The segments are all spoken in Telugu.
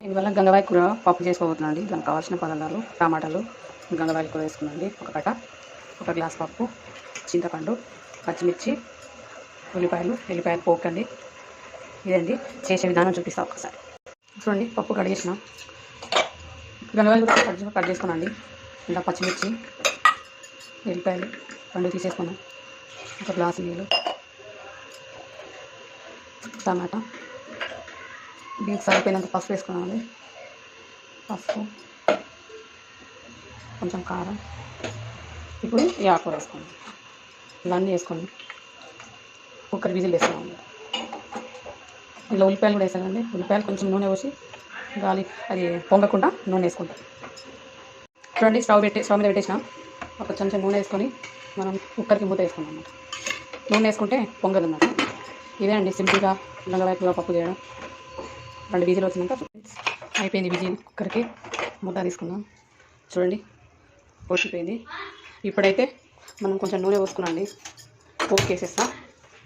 ఇవాళ గంగవాయి కూర పప్పు చేసుకోబోతున్నాండి. దానికి కావాల్సిన పదార్థాలు: టమాటాలు, గంగవాయి కూర వేసుకున్నాండి, ఒక కట్ట, ఒక గ్లాస్ పప్పు, చింతపండు, పచ్చిమిర్చి, ఎల్లిపాయలు పోకండి. ఇదండి చేసే విధానం చూపిస్తా ఒకసారి చూడండి. పప్పు కడిగేసిన గంగవాయి కూడా కట్ చేసుకున్నాండి. ఇలా పచ్చిమిర్చి, ఎల్లిపాయలు పండు తీసేసుకున్నాం, ఒక గ్లాసు నీళ్ళు, టమాటా, దీనికి సరిపోయినంత పసుపు వేసుకున్నామండి. పసుపు, కొంచెం కారం. ఇప్పుడు ఈ ఆకుకూర వేసుకోండి. ఇవన్నీ వేసుకోండి. కుక్కర్ విజిల్ వేసుకున్నామండి. ఇలా ఉల్లిపాయలు కూడా వేసానండి. ఉల్లిపాయలు కొంచెం నూనె పోసి గాలి అది పొంగకుండా నూనె వేసుకుంటాం. చూడండి, స్టవ్ మీద పెట్టేసిన ఒక కొంచెం నూనె వేసుకొని మనం కుక్కర్కి మూత వేసుకున్నాం అన్నమాట. నూనె వేసుకుంటే పొంగదు అన్నమాట. ఇదే అండి సింపుల్గా గంగవాయి కూర పప్పు చేయడం. 2 విజిల్ వచ్చినాక అయిపోయింది. విజిల్ కుక్కర్కి మూత తీసుకుందాం. చూడండి, పోసిపోయింది. ఇప్పుడైతే మనం కొంచెం నూనె పోసుకున్నాండి. పోపు వేసేస్తా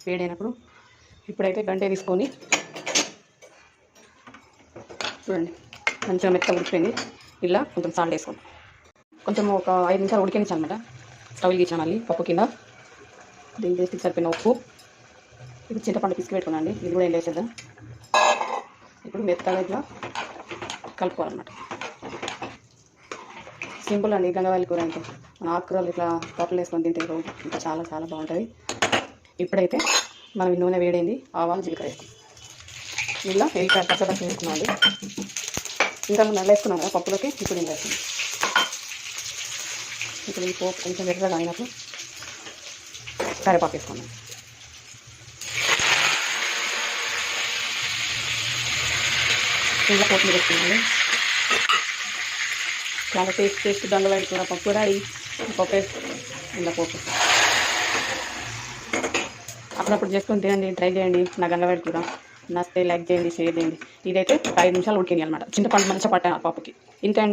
వేడైనప్పుడు. ఇప్పుడైతే గంటె తీసుకొని చూడండి, మంచిగా మెత్తగా ఉడికిపోయింది. ఇలా కొంచెం సాల్ట్ వేసుకుంటాం. కొంచెం ఒక 5 నిమిషాలు ఉడికించి అనమాట. స్టవ్ వెలిగించాం మళ్ళీ పప్పు కింద. దీని టేస్ట్కి సరిపోయిన ఉప్పు. ఇప్పుడు చింతపండు పిసికి పెట్టుకున్నాండి. ఇది కూడా ఏం వేసేద్దాం. ఇప్పుడు మెత్తగా ఇట్లా కలుపుకోవాలన్నమాట. సింపుల్ అండి గంగవాయి కూర అంటే. మన ఆకుకూరలు ఇట్లా పప్పులు వేసుకొని తింటే ఇంకా చాలా చాలా బాగుంటుంది. ఇప్పుడైతే మనం నూనె వేడైంది. ఆవాలు, జీలకర్ర వేస్తాం. ఇలా ఎల్లిపాయ పచ్చడి వేసుకున్నాం అండి. ఇంకా నెల వేసుకున్నాం కదా పప్పులోకి. ఇప్పుడు ఏం వేస్తాం. ఇప్పుడు ఈ పోపు కొంచెం ఎర్రగా అయినప్పుడు కరివేపాకు వేసుకున్నాం. ఇలా పోపు మీద వేసుకున్నాను. చాలా టేస్ట్ గంగవాయి కూర పప్పు రెడీ. పప్పు ఇలా పోపు అప్పుడప్పుడు చేసుకొని తినండి, ట్రై చేయండి. నా గంగవాయి కూర నచ్చితే లైక్ చేయండి, షేర్ చేయండి. ఇదైతే 5 నిమిషాలు ఉడికింది అనమాట. చింతపండు మంచిగా పట్టాను పప్పుకి. ఇంతే అండి.